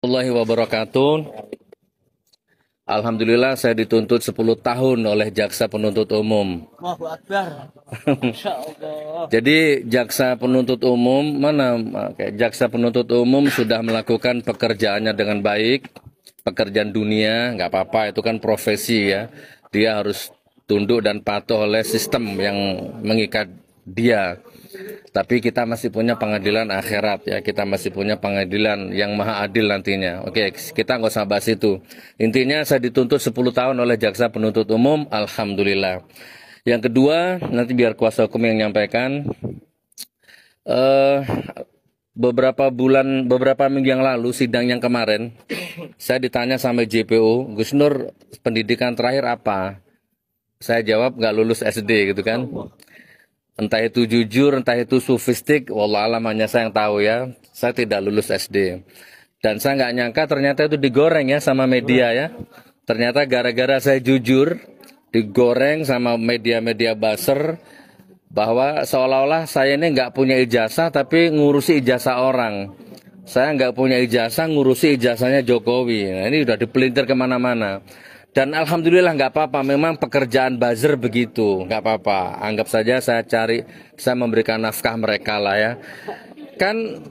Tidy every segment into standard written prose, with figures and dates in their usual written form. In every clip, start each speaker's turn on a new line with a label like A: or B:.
A: Warahmatullahi wabarakatuh. Alhamdulillah saya dituntut 10 tahun oleh jaksa penuntut umum.
B: Allahu Akbar. Masya Allah.
A: Jadi jaksa penuntut umum jaksa penuntut umum sudah melakukan pekerjaannya dengan baik, pekerjaan dunia, nggak apa-apa, itu kan profesi ya. Dia harus tunduk dan patuh oleh sistem yang mengikat dia. Tapi kita masih punya pengadilan akhirat ya, kita masih punya pengadilan yang maha adil nantinya. Oke, kita nggak usah bahas itu. Intinya saya dituntut 10 tahun oleh jaksa penuntut umum, alhamdulillah. Yang kedua, nanti biar kuasa hukum yang menyampaikan. Beberapa minggu yang lalu, sidang yang kemarin, saya ditanya sama JPO, Gus Nur, pendidikan terakhir apa? Saya jawab nggak lulus SD gitu kan. Entah itu jujur, entah itu sufistik, wallahualam, hanya saya yang tahu ya. Saya tidak lulus SD. Dan saya nggak nyangka ternyata itu digoreng ya sama media ya. Ternyata gara-gara saya jujur, digoreng sama media-media buzzer, bahwa seolah-olah saya ini nggak punya ijazah tapi ngurusi ijazah orang. Saya nggak punya ijazah, ngurusi ijazahnya Jokowi. Nah, ini udah dipelintir kemana-mana. Dan alhamdulillah nggak apa-apa, memang pekerjaan buzzer begitu, nggak apa-apa. Anggap saja saya memberikan nafkah mereka lah ya. Kan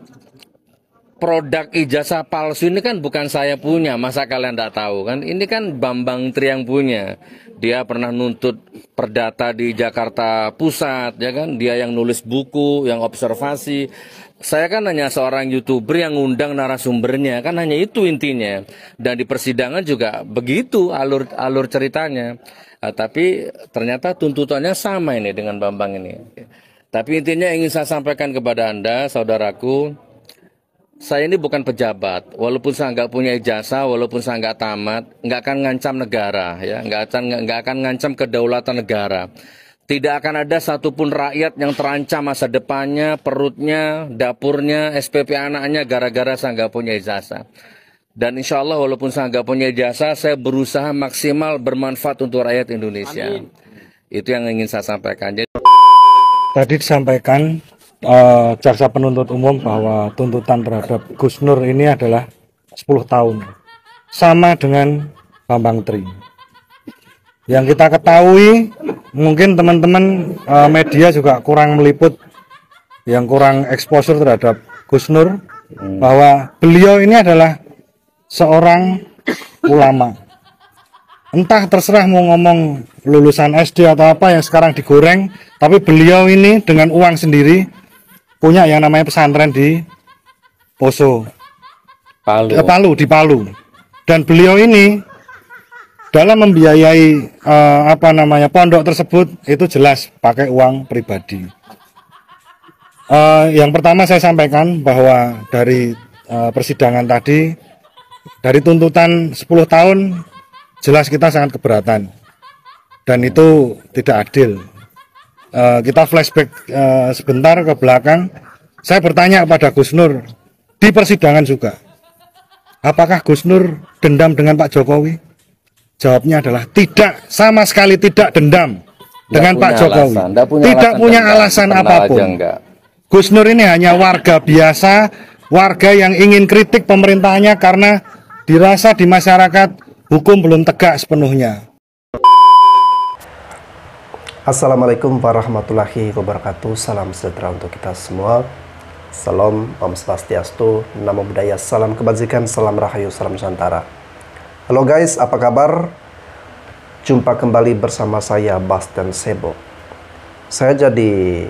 A: produk ijazah palsu ini kan bukan saya punya, masa kalian nggak tahu kan? Ini kan Bambang Tri yang punya. Dia pernah nuntut perdata di Jakarta Pusat, ya kan? Dia yang nulis buku, yang observasi. Saya kan hanya seorang YouTuber yang ngundang narasumbernya, kan hanya itu intinya. Dan di persidangan juga begitu alur ceritanya. Tapi ternyata tuntutannya sama ini dengan Bambang ini. Tapi intinya ingin saya sampaikan kepada Anda, saudaraku, saya ini bukan pejabat. Walaupun saya nggak punya ijazah, walaupun saya nggak tamat, nggak akan ngancam negara, ya, nggak akan ngancam kedaulatan negara. Tidak akan ada satupun rakyat yang terancam masa depannya, perutnya, dapurnya, SPP anaknya gara-gara saya nggak punya ijazah. Dan insya Allah walaupun saya nggak punya ijazah, saya berusaha maksimal bermanfaat untuk rakyat Indonesia. Amin. Itu yang ingin saya sampaikan.
C: Tadi disampaikan jaksa penuntut umum bahwa tuntutan terhadap Gus Nur ini adalah 10 tahun. Sama dengan Bambang Tri. Yang kita ketahui, mungkin teman-teman media juga kurang meliput, yang kurang exposure terhadap Gus Nur, bahwa beliau ini adalah seorang ulama. Entah terserah mau ngomong lulusan SD atau apa yang sekarang digoreng, tapi beliau ini dengan uang sendiri punya yang namanya pesantren di Poso, di Palu. Dan beliau ini dalam membiayai pondok tersebut itu jelas pakai uang pribadi. Yang pertama saya sampaikan bahwa dari persidangan tadi, dari tuntutan 10 tahun, jelas kita sangat keberatan. Dan itu tidak adil. Kita flashback sebentar ke belakang. Saya bertanya kepada Gus Nur di persidangan juga, apakah Gus Nur dendam dengan Pak Jokowi? Jawabnya adalah tidak, sama sekali tidak dendam dengan Pak Jokowi. Tidak punya alasan apapun. Gus Nur ini hanya warga biasa, warga yang ingin kritik pemerintahnya karena dirasa di masyarakat hukum belum tegak sepenuhnya.
D: Assalamualaikum warahmatullahi wabarakatuh. Salam sejahtera untuk kita semua. Salam, Om Swastiastu, Namo Buddhaya, salam kebajikan, salam rahayu, salam Nusantara. Halo guys, apa kabar? Jumpa kembali bersama saya, Bastian Sebo. Saya jadi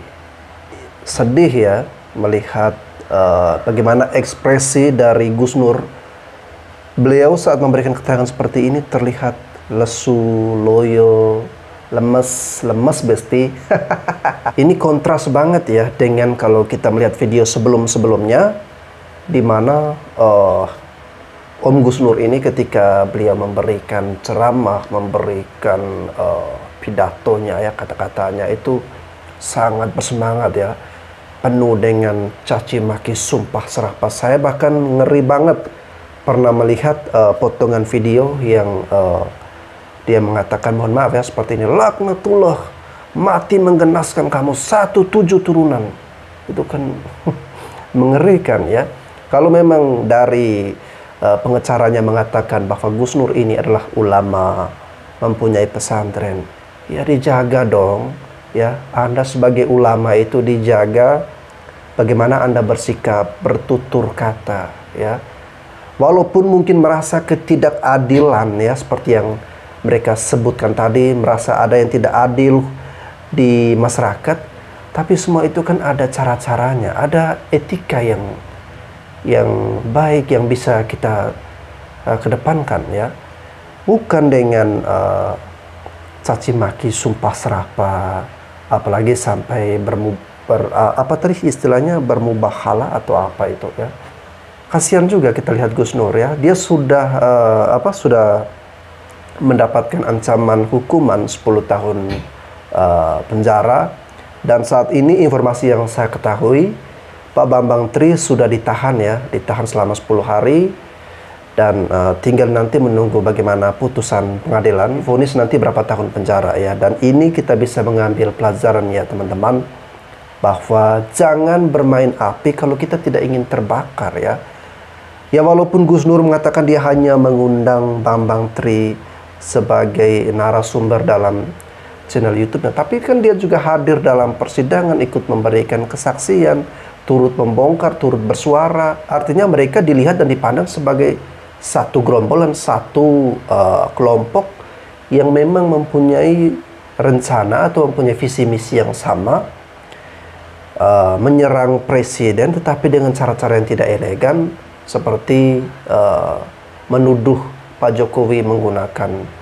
D: sedih ya melihat bagaimana ekspresi dari Gus Nur. Beliau saat memberikan keterangan seperti ini terlihat lesu, loyo, lemes besti. Ini kontras banget ya dengan kalau kita melihat video sebelum-sebelumnya, di mana Om Gus Nur ini ketika beliau memberikan ceramah, memberikan pidatonya ya, kata-katanya itu sangat bersemangat ya, penuh dengan caci maki, sumpah serapah. Saya bahkan ngeri banget pernah melihat potongan video yang dia mengatakan, mohon maaf ya, seperti ini, laknatullah, mati menggenaskan kamu 17 turunan. Itu kan mengerikan ya. Kalau memang dari pengacaranya mengatakan bahwa Gus Nur ini adalah ulama, mempunyai pesantren, ya dijaga dong. Ya, Anda sebagai ulama itu dijaga bagaimana Anda bersikap, bertutur kata, ya. Walaupun mungkin merasa ketidakadilan, ya, seperti yang mereka sebutkan tadi, merasa ada yang tidak adil di masyarakat, tapi semua itu kan ada cara-caranya, ada etika yang baik yang bisa kita kedepankan, ya. Bukan dengan caci maki, sumpah serapah, apalagi sampai apa tadi istilahnya, bermubahalah atau apa itu, ya. Kasihan juga kita lihat Gus Nur, ya. Dia sudah sudah mendapatkan ancaman hukuman 10 tahun penjara, dan saat ini informasi yang saya ketahui Pak Bambang Tri sudah ditahan, ya, ditahan selama 10 hari, dan tinggal nanti menunggu bagaimana putusan pengadilan, vonis nanti berapa tahun penjara, ya. Dan ini kita bisa mengambil pelajaran, ya teman-teman, bahwa jangan bermain api kalau kita tidak ingin terbakar, ya. Ya, walaupun Gus Nur mengatakan dia hanya mengundang Bambang Tri sebagai narasumber dalam channel YouTube-nya, tapi kan dia juga hadir dalam persidangan, ikut memberikan kesaksian, turut membongkar, turut bersuara. Artinya mereka dilihat dan dipandang sebagai satu gerombolan, satu kelompok yang memang mempunyai rencana atau mempunyai visi misi yang sama, menyerang presiden tetapi dengan cara-cara yang tidak elegan, seperti menuduh Pak Jokowi menggunakan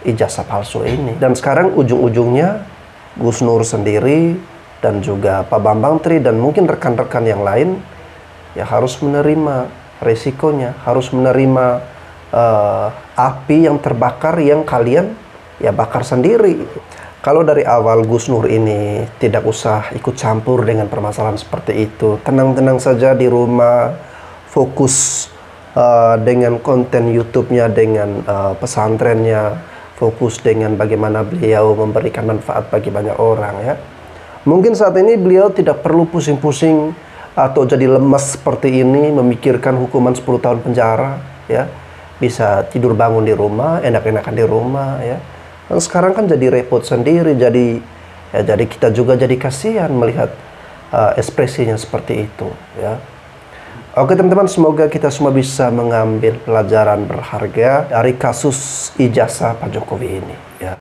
D: ijazah palsu ini. Dan sekarang ujung-ujungnya Gus Nur sendiri dan juga Pak Bambang Tri dan mungkin rekan-rekan yang lain, ya, harus menerima resikonya, harus menerima api yang terbakar yang kalian, ya, bakar sendiri. Kalau dari awal Gus Nur ini tidak usah ikut campur dengan permasalahan seperti itu, tenang-tenang saja di rumah, fokus dengan konten YouTube-nya, dengan pesantrennya, fokus dengan bagaimana beliau memberikan manfaat bagi banyak orang, ya. Mungkin saat ini beliau tidak perlu pusing-pusing atau jadi lemas seperti ini memikirkan hukuman 10 tahun penjara, ya. Bisa tidur bangun di rumah, enak-enakan di rumah, ya. Dan sekarang kan jadi repot sendiri, jadi kita juga jadi kasihan melihat ekspresinya seperti itu, ya. Oke teman-teman, semoga kita semua bisa mengambil pelajaran berharga dari kasus ijazah Pak Jokowi ini, ya.